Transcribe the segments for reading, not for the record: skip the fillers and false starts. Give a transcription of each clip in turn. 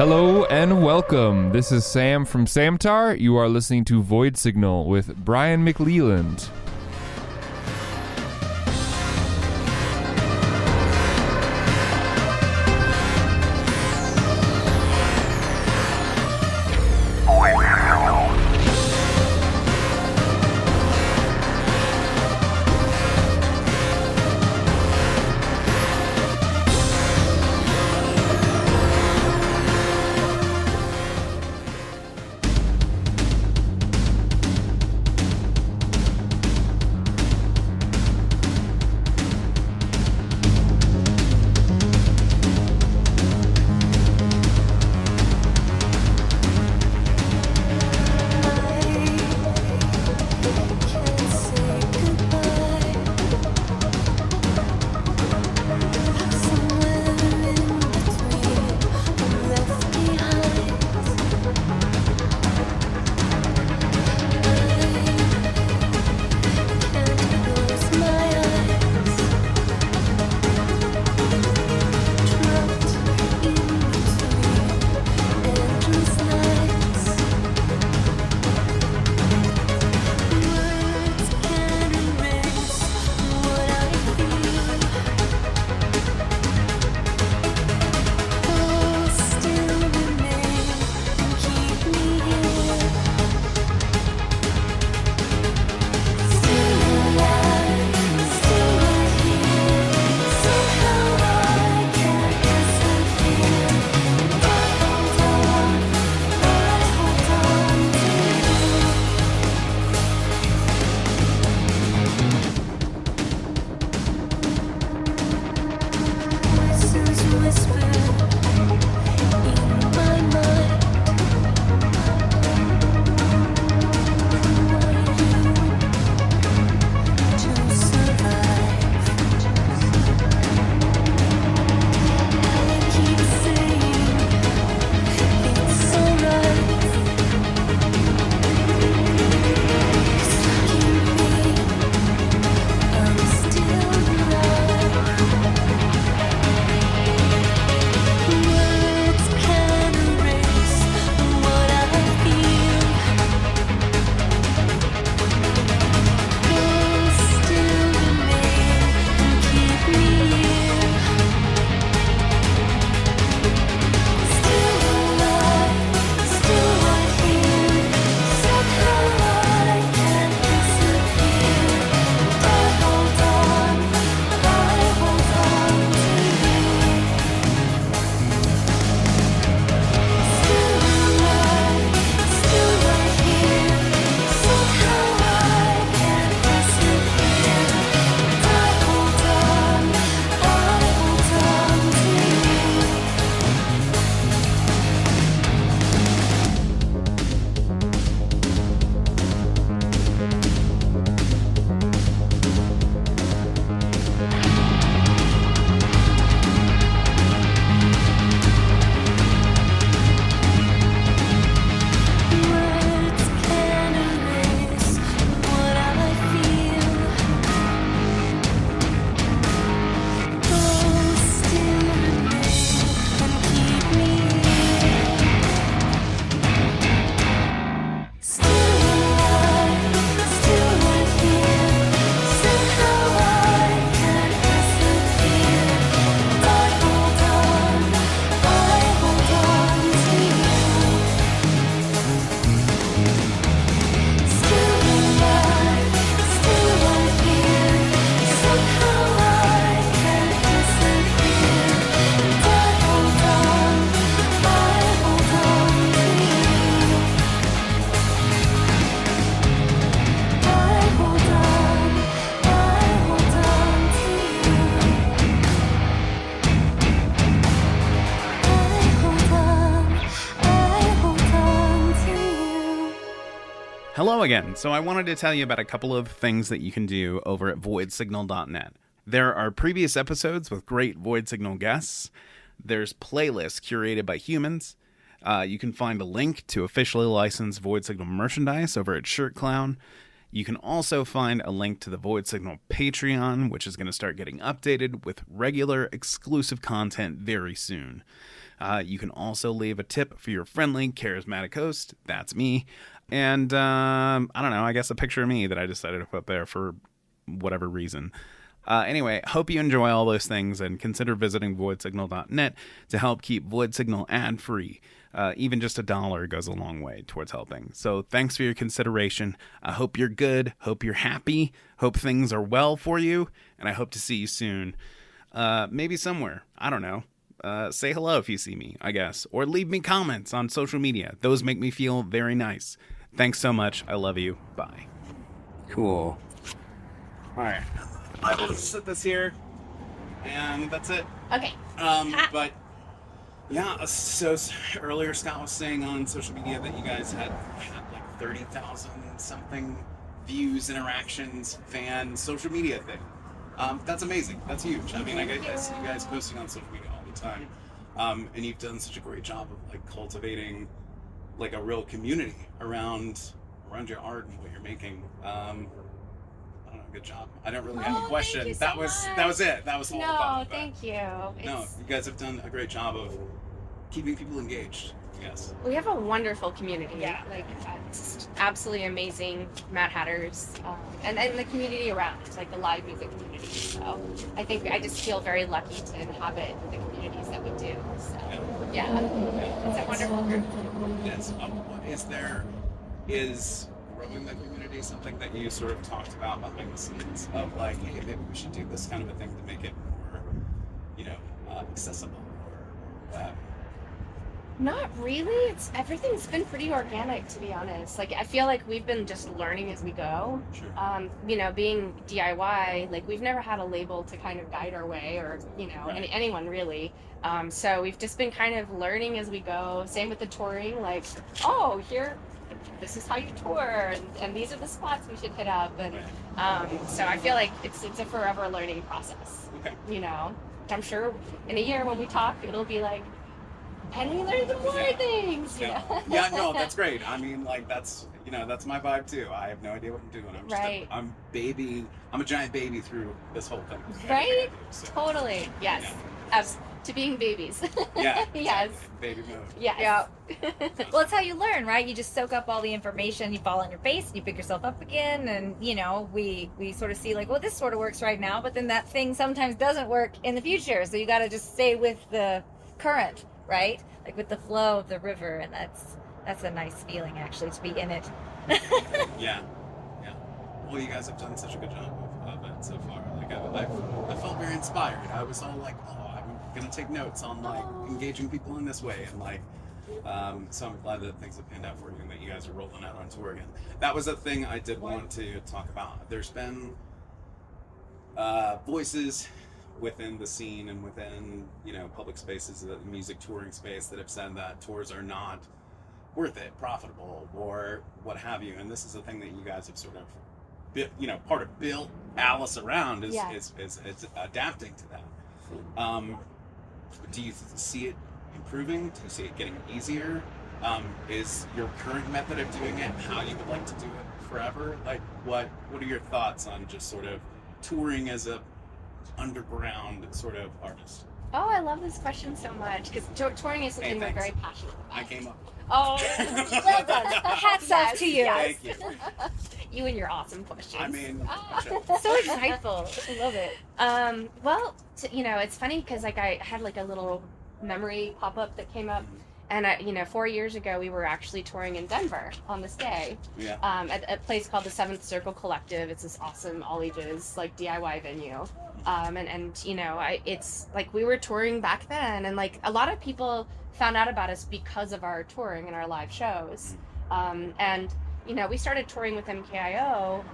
Hello and welcome. This is Sam from Samtar. You are listening to Void Signal with Brian McLeland. Hello again. So I wanted to tell you about a couple of things that you can do over at voidsignal.net. There are previous episodes with great Void Signal guests. There's playlists curated by humans. You can find a link to officially licensed Void Signal merchandise over at Shirt Clown. You can also find a link to the Void Signal Patreon, which is going to start getting updated with regular exclusive content very soon. You can also leave a tip for your friendly, charismatic host. That's me. And I don't know, I guess a picture of me that I decided to put there for whatever reason. Anyway, hope you enjoy all those things and consider visiting voidsignal.net to help keep Void Signal ad-free. Even just $1 goes a long way towards helping. So thanks for your consideration. I hope you're good. Hope you're happy. Hope things are well for you. And I hope to see you soon. Maybe somewhere. I don't know. Say hello if you see me, I guess. Or leave me comments on social media. Those make me feel very nice. Thanks so much. I love you. Bye. Cool. All right. I will set this here. And that's it. Okay. But... yeah, so earlier Scott was saying on social media that you guys had like 30,000 something views, interactions, fans, social media thing. That's amazing. That's huge. I mean, I see you guys posting on social media all the time. And you've done such a great job of like cultivating like a real community around your art and what you're making. I don't know, good job. I don't really have a question. Thank you That so was much. it. That was all about it. Thank you. No, you guys have done a great job of keeping people engaged, I guess. We have a wonderful community. Yeah. Like, it's absolutely amazing Mad Hatters, and the community around, like the live music community. So I just feel very lucky to inhabit the communities that we do. So yeah, it's a wonderful group. Yes. Is growing the community something that you sort of talked about behind the scenes of like, hey, maybe we should do this kind of a thing to make it more, accessible or Not really. Everything's been pretty organic, to be honest. Like, I feel like we've been just learning as we go. Sure. Being DIY, like we've never had a label to kind of guide our way, or Right. anyone really. So we've just been kind of learning as we go. Same with the touring. Like, oh, this is how you tour, and these are the spots we should hit up. And so I feel like it's a forever learning process. Okay. I'm sure in a year when we talk, it'll be like, and we learned some more things. Yeah, no, that's great. I mean, like that's my vibe too. I have no idea what I'm doing. I'm I'm a giant baby through this whole thing. Right? So, Totally. Yes. To being babies. Yeah. Yes. Baby mode. Yes. Yeah. Well, it's how you learn, right? You just soak up all the information, you fall on your face, and you pick yourself up again, and we sort of see like, well, this sort of works right now, but then that thing sometimes doesn't work in the future. So you got to just stay with the current, right? Like with the flow of the river, and that's a nice feeling actually to be in it. Yeah. Well, you guys have done such a good job of it so far. Like I felt very inspired. I was all like, oh, I'm gonna take notes on like engaging people in this way, and like, so I'm glad that things have panned out for you and that you guys are rolling out on tour again. That was a thing I did want to talk about. There's been voices within the scene and within public spaces, the music touring space, that have said that tours are not worth it, profitable, or what have you. And this is a thing that you guys have sort of part of built Alice around is adapting to that. Do you see it improving? Do you see it getting easier? Is your current method of doing it how you would like to do it forever? Like, what are your thoughts on just sort of touring as a underground sort of artist? Oh, I love this question so much, because touring is something we're very passionate about. I came up with it. Oh, Well done. Hats off to you. Yes. Thank you. You and your awesome questions. I mean, So insightful. I love it. Well, it's funny because like I had like a little memory pop up that came up, and 4 years ago we were actually touring in Denver on this day. Yeah. At a place called the Seventh Circle Collective. It's this awesome all ages like DIY venue. It's like we were touring back then, and like a lot of people found out about us because of our touring and our live shows. We started touring with MKIO,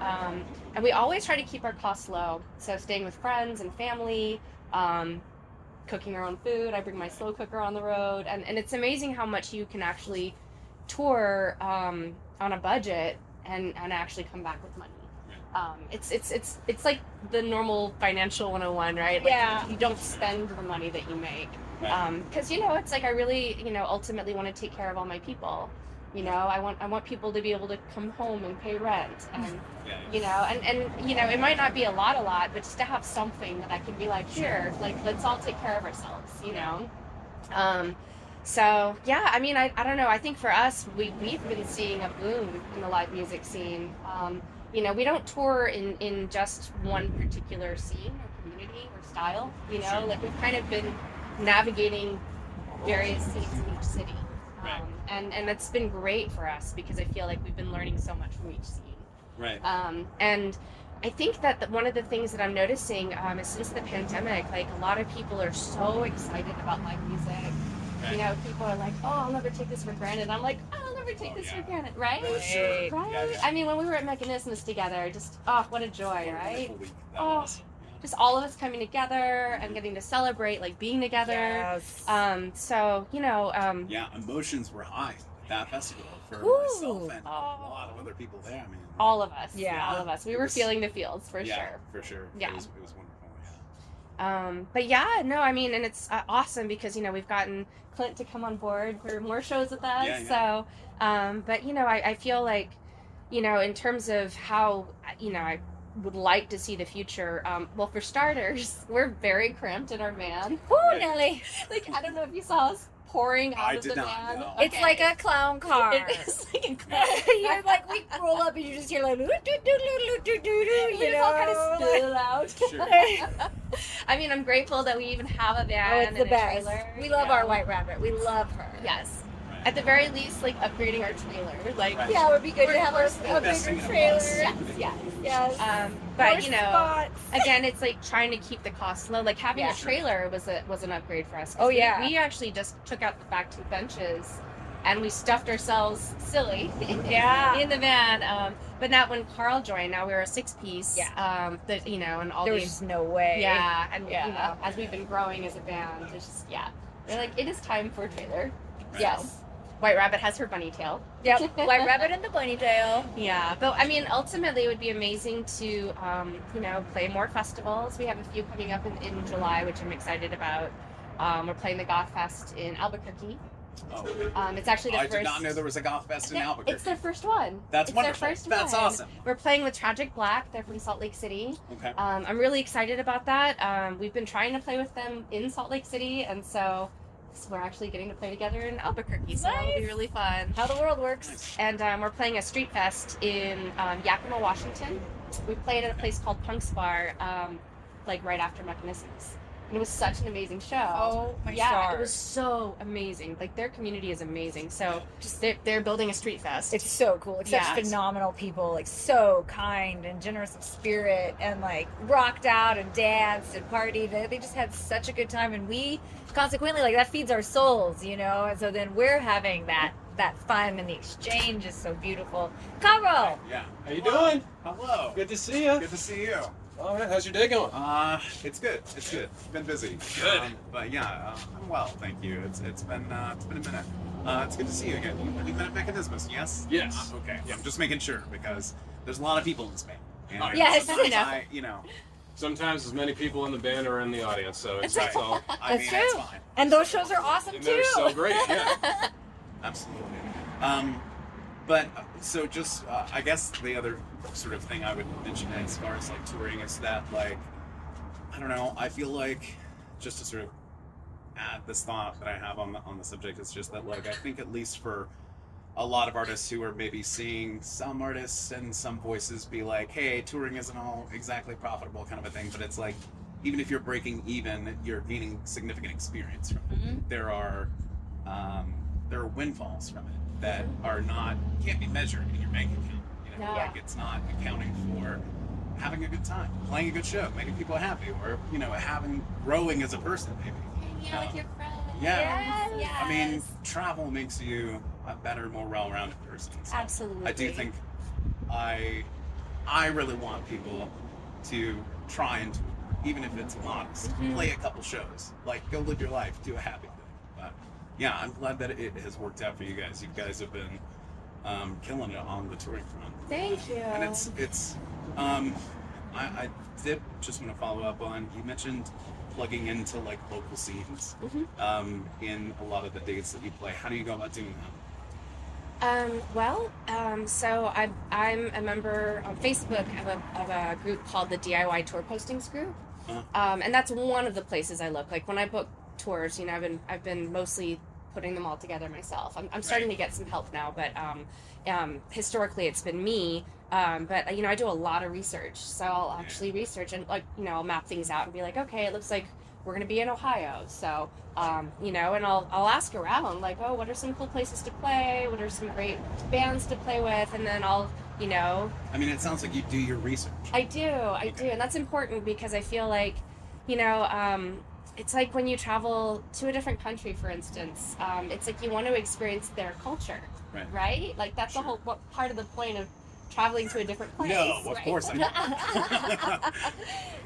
and we always try to keep our costs low. So staying with friends and family, cooking our own food. I bring my slow cooker on the road, and it's amazing how much you can actually tour on a budget and actually come back with money. It's like the normal financial 101, right? Like, Yeah. You don't spend the money that you make. Right. Because, it's like I really, ultimately want to take care of all my people. You know, I want people to be able to come home and pay rent, and you know, and you know, it might not be a lot, but just to have something that I can be like, here, like, let's all take care of ourselves, you know. So yeah, I mean, I don't know. I think for us, we've been seeing a boom in the live music scene. You know, we don't tour in just one particular scene or community or style. You know, like we've kind of been navigating various scenes in each city. And it's been great for us because I feel like we've been learning so much from each scene. Right. And I think that one of the things that I'm noticing is since the pandemic, like a lot of people are so excited about live music. Right. You know, people are like, oh, I'll never take this for granted. I'm like, I'll never take this for granted, right? Sure. Right? Yeah. I mean, when we were at Mechanismus together, just, oh, what a joy, right? Oh, Was. just all of us coming together and getting to celebrate, like being together. Yes. So, you know. Yeah, emotions were high at that festival for myself and a lot of other people there. I mean, all of us. Yeah. All of us. We were feeling the feels for sure. For sure. Yeah. It was wonderful. But yeah, no, I mean, and it's awesome because, you know, we've gotten Clint to come on board for more shows with us. Yeah. So, but, you know, I feel like, you know, in terms of how, you know, I would like to see the future. Well, for starters, we're very cramped in our van. Woo, Nelly. Like, I don't know if you saw us pouring out of the van. No. It's like a clown car. It is like a clown. You're like, we roll up and you just hear like, you It's know, all kind of still out. Sure. I mean, I'm grateful that we even have a van Oh, it's and the a best. trailer. We love our white rabbit. We love her. Yes. Right. At the very least, like upgrading our trailer. Like, Right. Yeah, it would be good to have a investing bigger in a trailer. bus. yes. Yes. But More you know, spots. again, it's like trying to keep the costs low. Like having Yeah. a trailer was an upgrade for us. 'Cause Oh, yeah. we actually just took out the back two benches, and we stuffed ourselves silly Yeah. in the van. But now when Carl joined, now we're a 6-piece. Yeah. That, you know, and all There was these. just no way. Yeah, and Yeah. you know, as we've been growing as a band, it's just we're like, it is time for a trailer. Right. Yes. White Rabbit has her bunny tail. Yep. White rabbit and the bunny tail. Yeah, but I mean, ultimately, it would be amazing to, you know, play more festivals. We have a few coming up in July, which I'm excited about. We're playing the Goth Fest in Albuquerque. Oh. It's actually the I first. did not know there was a goth fest in Albuquerque. It's their first one. That's it's wonderful. Their first That's one. awesome. We're playing with Tragic Black. They're from Salt Lake City. Okay. I'm really excited about that. We've been trying to play with them in Salt Lake City, and so we're actually getting to play together in Albuquerque. So that'll be Nice. really fun. How the world works. And we're playing a street fest in Yakima, Washington. We played at a place called Punk's Bar, like right after Mechanismus. And it was such an amazing show. Oh my yeah, stars. it was so amazing. Like their community is amazing. So just they're building a street fest. It's so cool. Like such Yeah. phenomenal people, like so kind and generous of spirit, and like rocked out and danced and partied. They just had such a good time, and we consequently, like, that feeds our souls, you know. And so then we're having that fun, and the exchange is so beautiful. Carl, Yeah. How you doing? Hello. Good to see you. Good to see you. All right, how's your day going? It's good. It's good. Been busy. Good. But yeah, I'm well, thank you. It's been a minute. It's good to see you again. You've been at Mechanismus, yes? Yes. Okay. Yeah, I'm just making sure because there's a lot of people in this band. And Yes, sometimes I know. you know. Sometimes as many people in the band are in the audience, so it's Right. all. I That's mean, true. it's fine. and those shows are awesome And too. they're so great. Yeah. Absolutely. But so just I guess the other sort of thing I would mention as far as like touring is that, like, I don't know, I feel like, just to sort of add this thought that I have on the subject, it's just that, like, I think at least for a lot of artists who are maybe seeing some artists and some voices be like, hey, touring isn't all exactly profitable kind of a thing, but it's like, even if you're breaking even, you're gaining significant experience from it. Mhm. There are windfalls from it that are can't be measured in your bank account. You know, No. like, it's not accounting for having a good time, playing a good show, making people happy, or, you know, growing as a person, maybe. Hanging out with your friends. Yeah. Yes. I mean, travel makes you a better, more well-rounded person. So Absolutely. I do think I really want people to try and, even if it's modest, play a couple shows. Like, go live your life, do a happy thing. But yeah, I'm glad that it has worked out for you guys. You guys have been killing it on the touring front. Thank you. And it's I did just want to follow up on, you mentioned plugging into like local scenes in a lot of the dates that you play. How do you go about doing that? So I'm a member on Facebook of a group called the DIY Tour Postings Group, and that's one of the places I look. Like when I book tours, I've been mostly putting them all together myself. I'm starting to get some help now, but historically it's been me. But I do a lot of research, so I'll actually research and I'll map things out and be like, okay, it looks like we're going to be in Ohio, so and I'll ask around, like, oh, what are some cool places to play, what are some great bands to play with, and then I'll I mean, it sounds like you do your research. I do, and that's important because I feel like it's like when you travel to a different country, for instance, it's like you want to experience their culture, right? Like that's the whole part of the point of traveling to a different place. No, of course I'm not.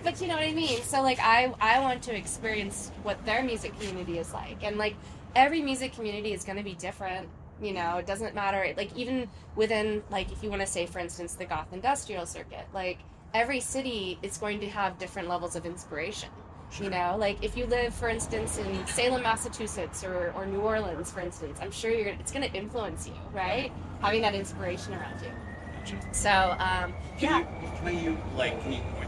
But you know what I mean? So like I want to experience what their music community is like. And like every music community is going to be different. It doesn't matter. Like even within, like if you want to say, for instance, the goth industrial circuit, like every city is going to have different levels of inspiration. Sure. Like if you live, for instance, in Salem, Massachusetts or New Orleans, for instance, I'm sure it's going to influence you, right? Having that inspiration around you. So, Can you point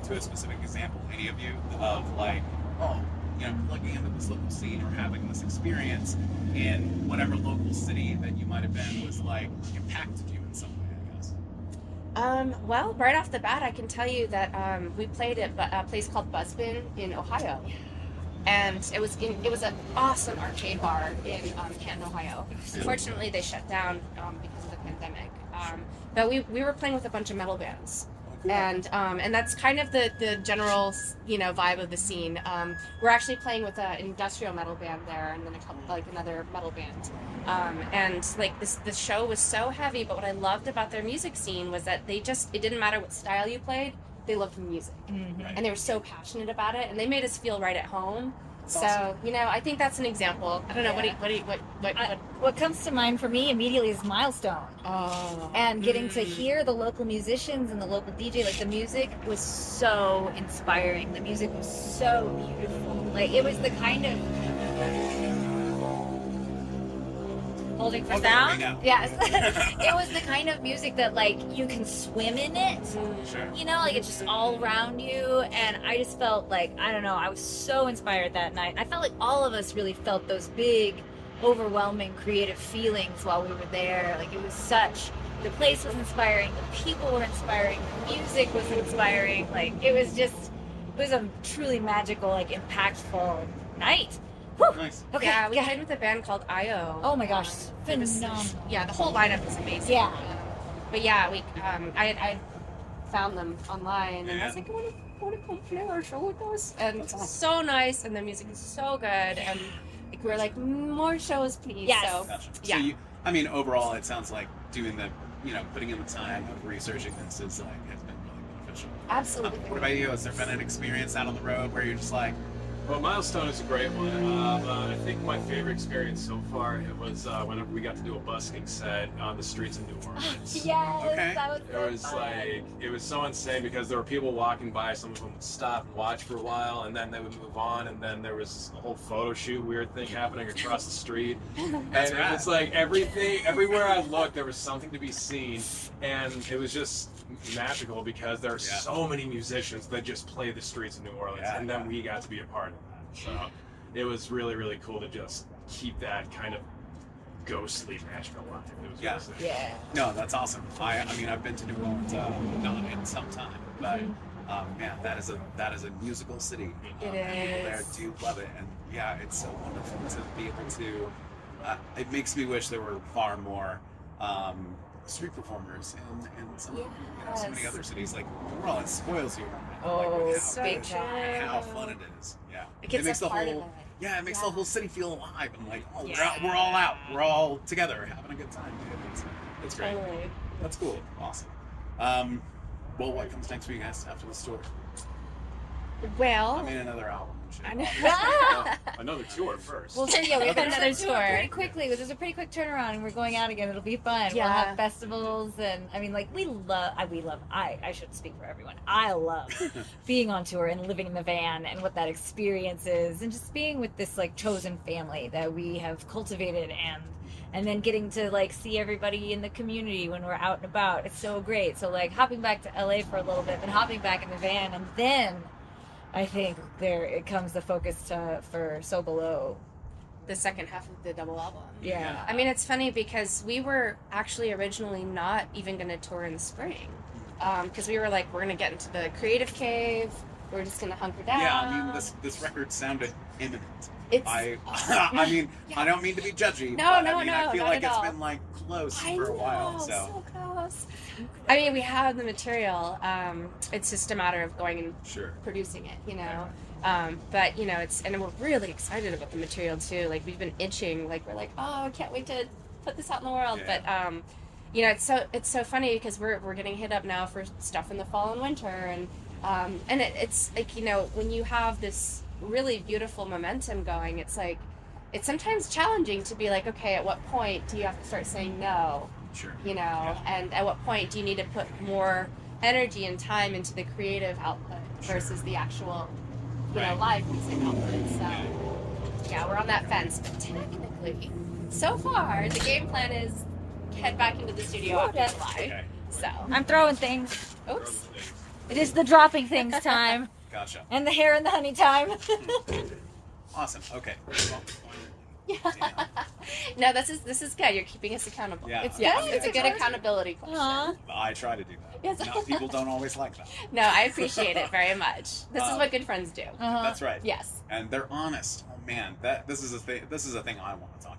to a specific example, any of you, of plugging into this local scene or having this experience in whatever local city that you might have been was like impacted you in some way, I guess? Well, right off the bat, I can tell you that we played at a place called Buzzbin in Ohio. And it was an awesome arcade bar in Canton, Ohio. Unfortunately, they shut down because of the pandemic. But we were playing with a bunch of metal bands, and that's kind of the general vibe of the scene. We're actually playing with an industrial metal band there, and then another metal band. And like the show was so heavy, but what I loved about their music scene was that it didn't matter what style you played. They loved music, and they were so passionate about it, and they made us feel right at home. That's awesome. I think that's an example. I don't know what comes to mind for me immediately is Milestone. Oh, and getting to hear the local musicians and the local DJ. Like the music was so inspiring. The music was so beautiful. Like it was the kind of holding for sound. Yes. It was the kind of music that like you can swim in it. Sure. Like it's just all around you, and I just felt like, I don't know, I was so inspired that night. I felt like all of us really felt those big, overwhelming creative feelings while we were there. Like it was the place was inspiring, the people were inspiring, the music was inspiring. Like it was a truly magical, like impactful night. Whew. Nice. Okay. Yeah, we played with a band called IO. Oh my gosh, phenomenal. The whole lineup was amazing. Yeah. But yeah, I found them online, and I was like, I want to come play our show with us. And it's so nice, and the music is so good, and like, we're like, more shows, please. Yes. So, Gotcha. yeah. So overall, it sounds like doing putting in the time of researching this has been really beneficial. Absolutely. What about you? Has there been an experience out on the road where you're just like, Well, Milestone is a great one. I think my favorite experience so far it was whenever we got to do a busking set on the streets of New Orleans. Yes, Okay. that was so It was fun. it was so insane because there were people walking by. Some of them would stop and watch for a while, and then they would move on. And then there was a whole photo shoot, weird thing happening across the street. That's and rad. it's like everywhere I looked, there was something to be seen, and it was just magical because there are so many musicians that just play the streets of New Orleans, and then we got to be a part of that. So it was really, really cool to just keep that kind of ghostly Nashville life. It was really sick. Yeah. no, that's awesome. I've been to New Orleans not in some time, but man, that is a musical city. It People there is. do love it, and yeah, it's so wonderful to be able to. It makes me wish there were far more street performers in some, so many other cities. Like New Orleans spoils you. Oh, how, big time. how fun it is. Yeah, It gets makes a the part whole of it. yeah, it makes the whole city feel alive. And like, oh, Yeah. we're all out. We're all together having a good time. Dude. It's great. Totally. That's cool. Awesome. Well, what comes next for you guys after this tour? Well, I mean, another album. shit. I know. Another tour first. Well, so yeah, we have Another another tour. tour pretty quickly. There's a pretty quick turnaround, and we're going out again. It'll be fun. We'll Yeah. have festivals, and I mean, like I shouldn't speak for everyone. I love being on tour and living in the van and what that experience is, and just being with this like chosen family that we have cultivated, and then getting to like see everybody in the community when we're out and about. It's so great. So like hopping back to LA for a little bit, then hopping back in the van, and then I think there it comes the focus for So Below. The second half of the double album. Yeah. I mean, it's funny because we were actually originally not even going to tour in the spring. Because we were like, we're going to get into the creative cave. We're just going to hunker down. Yeah, I mean, this record sounded imminent. It's, I mean, Yeah. I don't mean to be judgy, No, but no, I mean, no, I feel not like at it's all. been like close I for a while. know, So close. I mean, we have the material. It's just a matter of going and sure. producing it, you know. But you know, and we're really excited about the material too. Like we've been itching. Like we're like, oh, I can't wait to put this out in the world. Yeah. But you know, it's so funny because we're getting hit up now for stuff in the fall and winter, and it's like, you know, when you have this really beautiful momentum going, it's like it's sometimes challenging to be like, okay, at what point do you have to start saying no? Sure. You know, Yeah. and at what point do you need to put more energy and time into the creative output versus the actual, you know, Right. live music output. So yeah, we're on that fence. But technically, so far, the game plan is head back into the studio after July. Okay. So, I'm throwing things. oops. It is the dropping things time, Gotcha. and the hair and the honey time. Awesome. Okay. Yeah. Yeah. No, this is good. You're keeping us accountable. Yeah. It's Yeah, good. it's a good accountability question. Aw. I try to do that. Yes. No, people don't always like that. No, I appreciate it very much. This is what good friends do. Uh-huh. That's right. Yes. And they're honest. Oh man, this is a thing. This is a thing I want to talk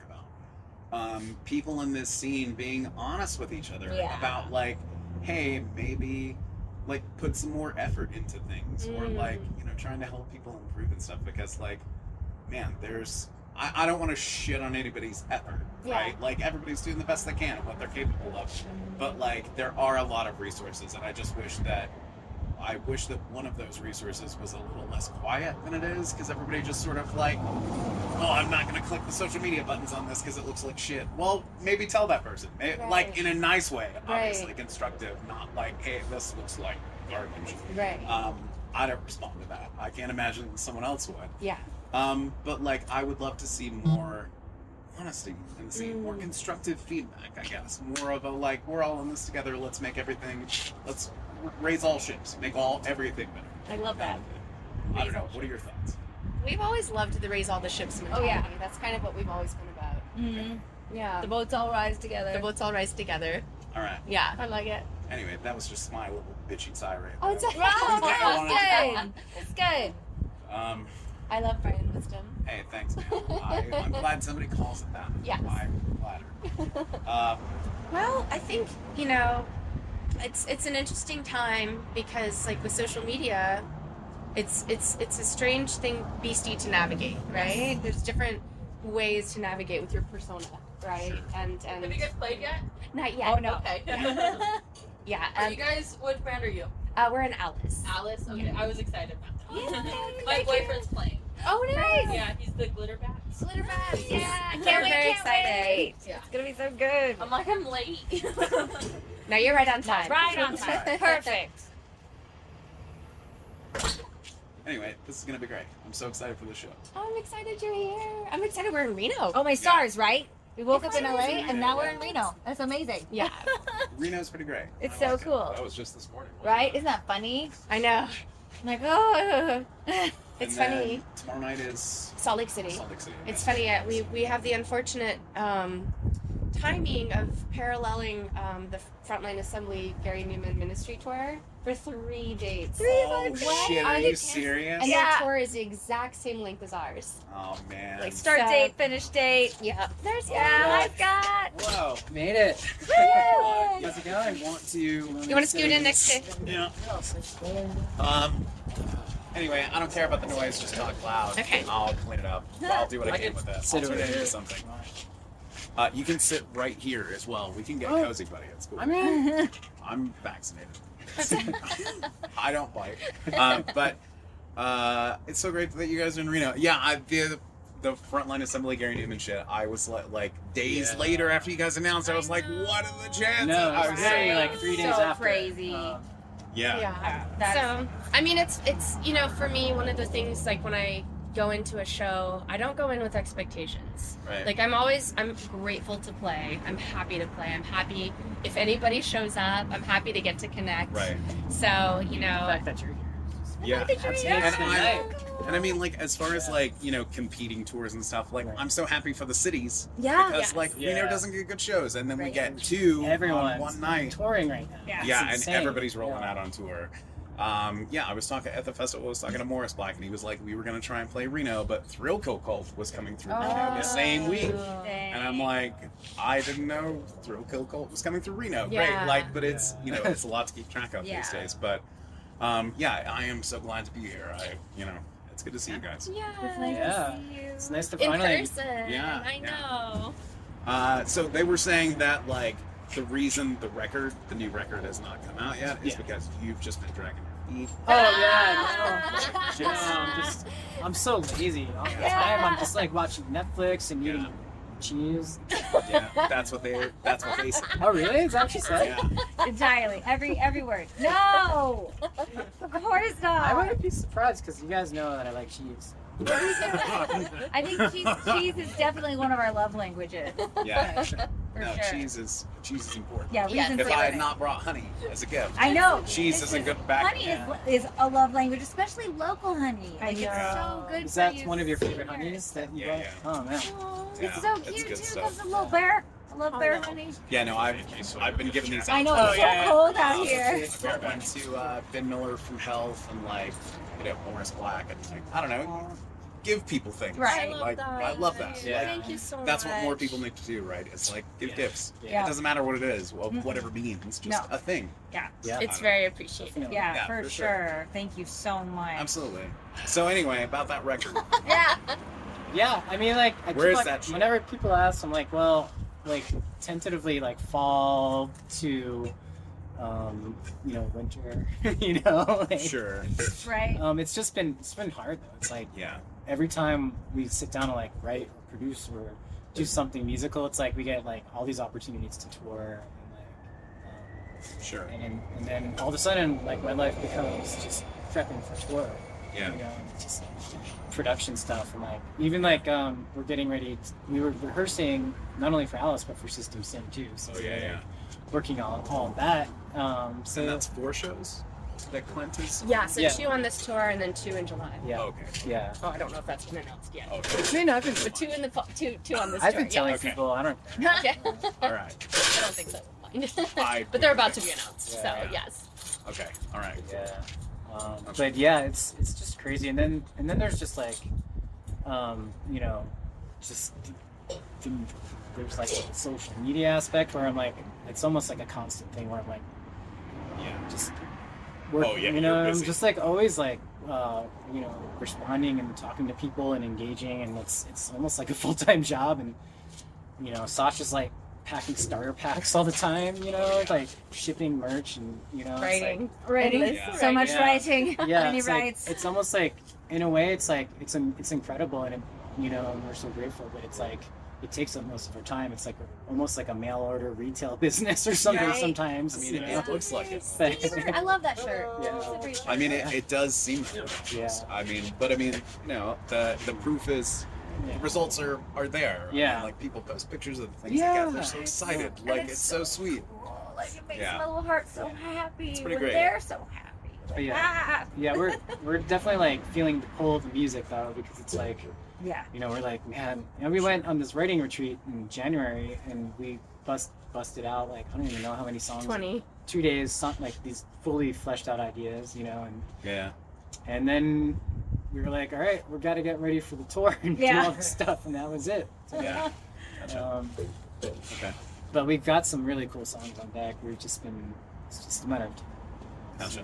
about. People in this scene being honest with each other Yeah. about like, hey, maybe like put some more effort into things, or like, you know, trying to help people improve and stuff. Because like, man, I don't want to shit on anybody's effort, Yeah. right? Like everybody's doing the best they can and what they're capable of. But like, there are a lot of resources, and I just wish that one of those resources was a little less quiet than it is, because everybody just sort of like, oh, I'm not going to click the social media buttons on this because it looks like shit. Well, maybe tell that person. Right. Like in a nice way, obviously Right. constructive, not like, hey, this looks like garbage. Right. I don't respond to that. I can't imagine someone else would. Yeah. But like, I would love to see more honesty in the scene, more constructive feedback, I guess. More of a like, we're all in this together. Let's make everything. Let's raise all ships. Make everything better. I love that. I don't know. What are your thoughts? We've always loved the raise all the ships mentality. Oh, yeah. That's kind of what we've always been about. Mm-hmm. Yeah. The boats all rise together. The boats all rise together. All right. Yeah. I like it. Anyway, that was just my little bitchy tirade. Oh, it's a Wow, Yeah. that's good. That's good. I love Brian Wisdom. Hey, thanks, man. I'm glad somebody calls it that. Yes. I'm flattered. Well, I think, you know, it's an interesting time because, like, with social media, it's a strange beastie to navigate, right? There's different ways to navigate with your persona, right? Sure. And Have you guys played yet? not yet. Oh, no. Okay. Yeah. Are you guys, what brand are you? We're in Alice. Alice? Okay, I was excited about that. Yay, My thank boyfriend's playing. Oh, nice. Yeah, he's the glitter bat. Glitter bats. Yeah, We're can't wait, very can't excited. wait. Yeah. It's gonna be so good. I'm like, I'm late. No, you're right on time. Right on time. Perfect. Anyway, this is gonna be great. I'm so excited for the show. Oh, I'm excited you're here. I'm excited we're in Reno. Oh my stars, right? We woke up in It's LA amazing. and now we're in Reno. That's amazing. Yeah. Reno's pretty great. It's I so like it. cool. That was just this morning. wasn't Right? it? Isn't that funny? I know. I'm like, oh. It's And then funny. Tomorrow night is Salt Lake City. Salt Lake City. It's funny. We have the unfortunate timing of paralleling the Frontline Assembly Gary Newman Ministry Tour for 3 dates. Oh What? shit! Are Are you you serious? And Yeah. their tour is the exact same length as ours. Oh man. Like, Start So- date, finish date. Yeah. There's Yeah, hi Scott. Whoa. Made it. Woo! How's it going? I want to. You want to scoot in next to? Yeah. Anyway, I don't care about the noise. Just talk loud. Okay. I'll clean it up. I'll do what I I can can with this. sit I'll turn over it into there. something. You can sit right here as well. We can get Oh. cozy, buddy. It's cool. I'm in. I'm vaccinated. I don't bite. But It's so great that you guys are in Reno. Yeah, the frontline assembly Gary Newman shit. I was like days later after you guys announced, I was like, what are the chances? No, I it was was literally like 3 days So after. crazy. yeah. So, I mean, it's for me, one of the things, like, when I go into a show, I don't go in with expectations. Right. Like, I'm grateful to play. I'm happy to play. I'm happy if anybody shows up. I'm happy to get to connect. Right. So, The fact that you're here. Yeah. Absolutely. And I mean, like, as far as like, competing tours and stuff, like, Right. I'm so happy for the cities. Yeah. Because Yes. like Reno Yeah. doesn't get good shows, and then we Right. get two on Everyone's one night. touring right now. Yeah. Yeah, It's and insane. everybody's rolling Yeah. out on tour. I was talking at the festival. I was talking to Morris Black, and he was like, "We were gonna try and play Reno, but Thrill Kill Cult was coming through Reno the same week." Dang. And I'm like, I didn't know Thrill Kill Cult was coming through Reno. Great, Yeah. like, but it's it's a lot to keep track of Yeah. these days. But I am so glad to be here. It's good to see you guys. Yeah. It's nice Yeah. to see you. It's nice to In finally. person. Yeah, I yeah. know. So they were saying that like the reason the new record has not come out yet is Yeah. because you've just been dragging your feet. Oh yeah, no. I'm so lazy all the time. I'm just like watching Netflix and eating cheese. Yeah, that's what they said. Oh really? Is that what you said? Yeah. Entirely. Every word. No! Of course I not. wouldn't be surprised because you guys know that I like cheese. I think cheese is definitely one of our love languages. Yeah. For No, sure. cheese is important. Yeah, Yes. reason If for I had it. not brought honey as a gift, I know. cheese This isn't good back. Honey is a love language, especially local honey. I Like, it's know. so good Is for that you. one of your favorite honeys that you Yeah, brought? Oh man. It's Yeah, so it's cute good too. stuff. Comes a little bear. I love bear no. honey. Yeah, no, I've been giving these out. I know Oh, it's yeah, so cold out here. I brought one to Ben Miller Food Health and Morris Black and I don't know, give people things. Right. I love Like that. I love that. Yeah. Like, Thank you so much. that's what more people need to do, right? It's like give gifts. Yeah. It doesn't matter what it is, whatever means, just No. a thing. Yeah. Yeah. It's very appreciated. Definitely. Yeah, Yeah, for for sure. sure. Thank you so much. Absolutely. So anyway, about that record. Yeah. Yeah, I mean, like, Where is like, that shit? whenever people ask, I'm like, well, like, tentatively, like, fall to, winter, like, Sure. Right. it's been hard though. It's like Yeah. every time we sit down to like write or produce or do something musical, it's like we get like all these opportunities to tour Sure. and then all of a sudden like my life becomes just prepping for tour. Yeah. Just production stuff and like even like we're getting ready. We were rehearsing not only for Alice but for System Syn too. So Oh yeah. working on all of that. So And that's 4 shows that Clint is. Yeah, so Yeah. 2 on this tour and then 2 in July. yeah, Oh, okay. yeah. Oh, I don't know if that's been announced yet. Okay. But 2 in the two on this I've tour. been telling Okay. people I don't. Okay. All right. I don't think so. I- But they're about to be announced. Yeah. So yes. Okay. All right. Yeah. But yeah, it's just crazy. And then there's just like, just there's like a social media aspect where I'm like, it's almost like a constant thing where I'm like, Yeah. just Oh, yeah, you're I'm busy. just like always like, responding and talking to people and engaging, and it's almost like a full-time job. And Sasha's like packing starter packs all the time, like shipping merch and it's like, Writing. Writing. Yeah. So much Yeah. writing. yeah, Many it's like, writes. it's almost like in a way it's like it's incredible and and we're so grateful, but it's like it takes up most of our time. It's like almost like a mail order retail business or something Right. sometimes. I mean, it looks like it. I love that shirt. Yeah. It's a great shirt. I mean, it does seem like it. Yeah. I mean, the proof is Yeah. the results are there. I Yeah. mean, like people post pictures of the things they Yeah. get. They're so excited. And Like it's so sweet. cool. Like it makes Yeah. my little heart so happy. It's pretty when great. they're so happy. But yeah. Ah. Yeah, we're definitely like feeling the pull of the music though, because it's like Yeah. we're like, man, we went on this writing retreat in January and we busted out like I don't even know how many songs. 20. 2 days, like these fully fleshed out ideas, Yeah. and then we were like, all right, we got to get ready for the tour and do Yeah. all this stuff, and that was it. Yeah. Okay. But we've got some really cool songs on deck. It's just a matter of time. Gotcha.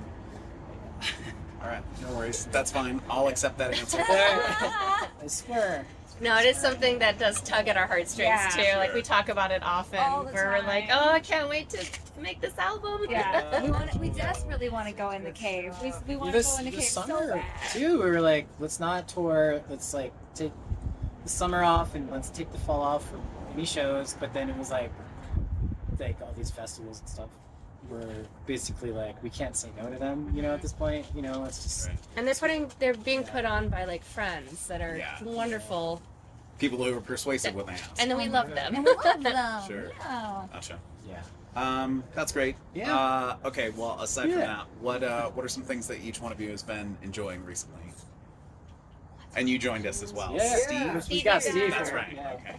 All right. No worries. That's fine. I'll accept that answer. I swear. No, it is something that does tug at our heartstrings Yeah. too. Like we talk about it often. All the Where we're like, time. oh, I can't wait to make this album. Yeah, we desperately want to go in the cave. We want to go in the cave this so summer bad. too. We were like, let's not tour. Let's like take the summer off and let's take the fall off from any shows. But then it was like all these festivals and stuff were basically like we can't say no to them. You know, at this point, you know, it's just And they're being put on by like friends that are Yeah. wonderful, People who are persuasive with hands. and then we love them. And we love them. Sure. Yeah. Gotcha. yeah. That's great. Yeah. Okay. Well, aside from Yeah. that, what are some things that each one of you has been enjoying recently? And you joined us as well, Yeah. Steve. We got Steve. That's here. right. Yeah. Okay.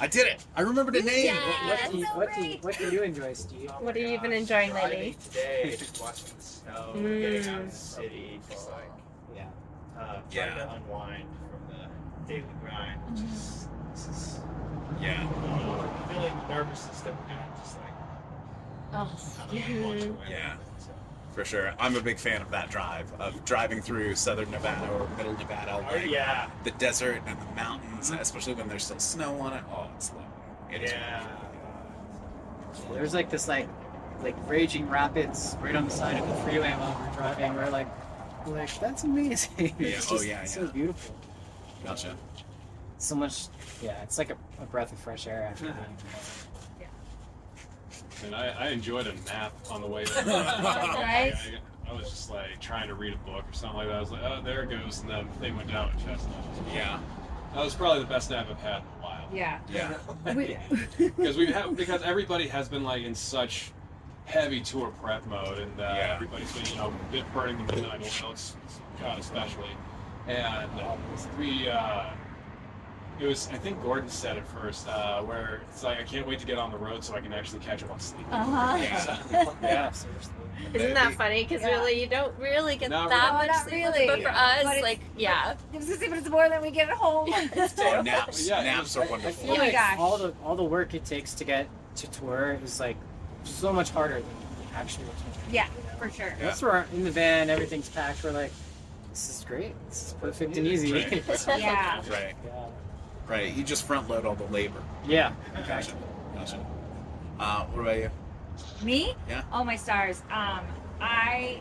I did it. I remembered a name. Yeah. What do you enjoy, Steve? What have you been enjoying lately? Today, just watching the snow, getting out of the city, just like, trying Yeah. to unwind from the daily grind. Just, this is, Yeah. feeling the nervous system kind of just like, Oh, Yeah. For sure. I'm a big fan of that drive, of driving through southern Nevada or middle Nevada, like yeah. the desert and the mountains, especially when there's still snow on it. Oh, it's lovely. It is Yeah. There's like this like raging rapids right on the side of the freeway while we're driving. We're like that's amazing. Yeah. It's Oh, just yeah, so yeah. beautiful. Gotcha. So much. Yeah, it's like a breath of fresh air after being. And I enjoyed a nap on the way there. Right? I was just like trying to read a book or something like that. I was like, oh, there it goes, and then the thing went down with Chestnut. Yeah. That was probably the best nap I've had in a while. Yeah. Yeah. Because everybody has been like in such heavy tour prep mode, and Yeah. everybody's been burning the midnight oil, God especially, and we. It was, I think Gordon said it first, where it's like, I can't wait to get on the road so I can actually catch up on sleep. Uh-huh. Yeah, seriously. isn't that funny? Because really, you don't really get Not that really. much Not sleep. really. But for us, But it's- like, yeah. It's more than we get at home. Oh, naps. Yeah, Naps are I wonderful. feel Oh my like gosh. all the work it takes to get to tour is like so much harder than the actual tour. Yeah, for sure. Yeah. That's where in the van everything's packed. We're like, this is great. This is perfect and easy. Right. Yeah. Right. Yeah. Right. You just front load all the labor. Yeah. Gotcha. Gotcha. What about you? Me? Yeah. Oh my stars. I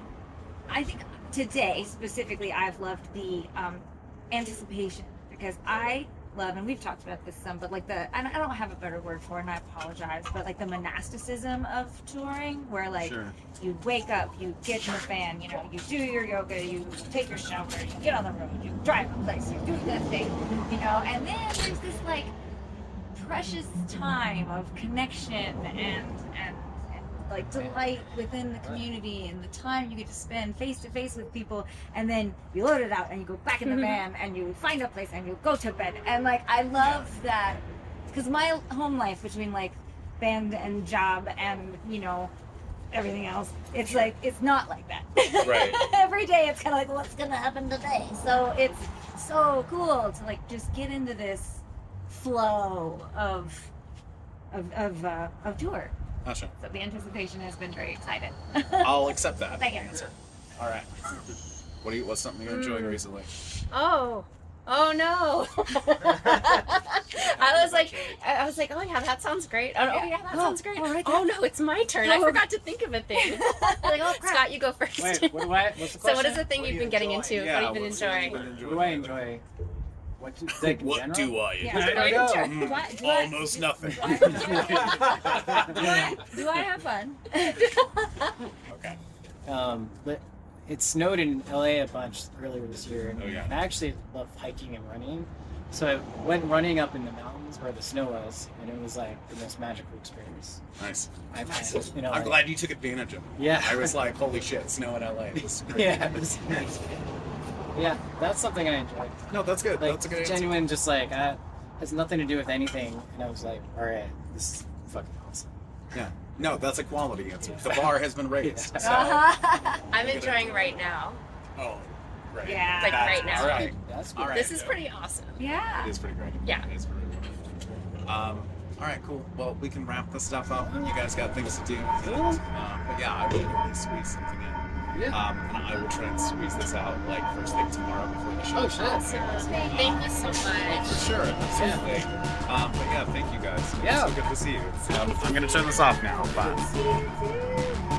think today specifically I've loved the anticipation because I love, and we've talked about this some, but like I don't have a better word for it, and I apologize, but like the monasticism of touring, where like Sure. you wake up, you get in the van, you do your yoga, you take your shower, you get on the road, you drive a place, you do that thing, and then there's this like precious time of connection and like delight within the community and the time you get to spend face to face with people, and then you load it out and you go back in the van and you find a place and you go to bed, and like I love that because my home life between like band and job and everything else, it's like it's not like that. Right. Every day it's kind of like what's gonna happen today, so it's so cool to like just get into this flow of tour. Gotcha. So the anticipation has been very exciting. I'll accept that. Thank you. answer. All right. What's something you're enjoying recently? Oh no. I was like, oh yeah, that sounds great. Oh yeah, that sounds great. oh, right Oh no, it's my turn. I forgot to think of a thing. Like, oh crap. Scott, you go first. Wait, what's the question? So what is the thing What do you've you been getting enjoy? into? Yeah, What have you been what's something enjoying? you've been What do I enjoy? What do, like, in What general? do I Yeah. enjoy? I don't know. Almost nothing. Do I have fun? Okay. But it snowed in LA a bunch earlier this year, and Oh, yeah. I actually love hiking and running. So I went running up in the mountains where the snow was, and it was like the most magical experience Nice. I've had. I'm like- glad you took advantage of it. Yeah. I was like, holy shit, snow in LA. This is great. Yeah. It was nice. Yeah, that's something I enjoyed. No, that's good. Like That's a good answer. genuine, just like has nothing to do with anything, and I was like, all right, this is fucking awesome. Yeah. No, that's a quality answer. The bar has been raised. Yeah. So. I'm enjoying right now. Oh, right. Yeah. Like right now. All right. That's All good. right. This is pretty awesome. Yeah. It is pretty great. Yeah. It is pretty great. All right, cool. Well, we can wrap this stuff up. You guys got things to do. But yeah, I would really squeeze something in. Yeah. And I will try and squeeze this out like first thing tomorrow before the show. Oh, sure. Thank you so much. For sure, absolutely. But yeah, thank you guys. Yeah. It's so good to see you. I'm gonna turn this off now. Bye.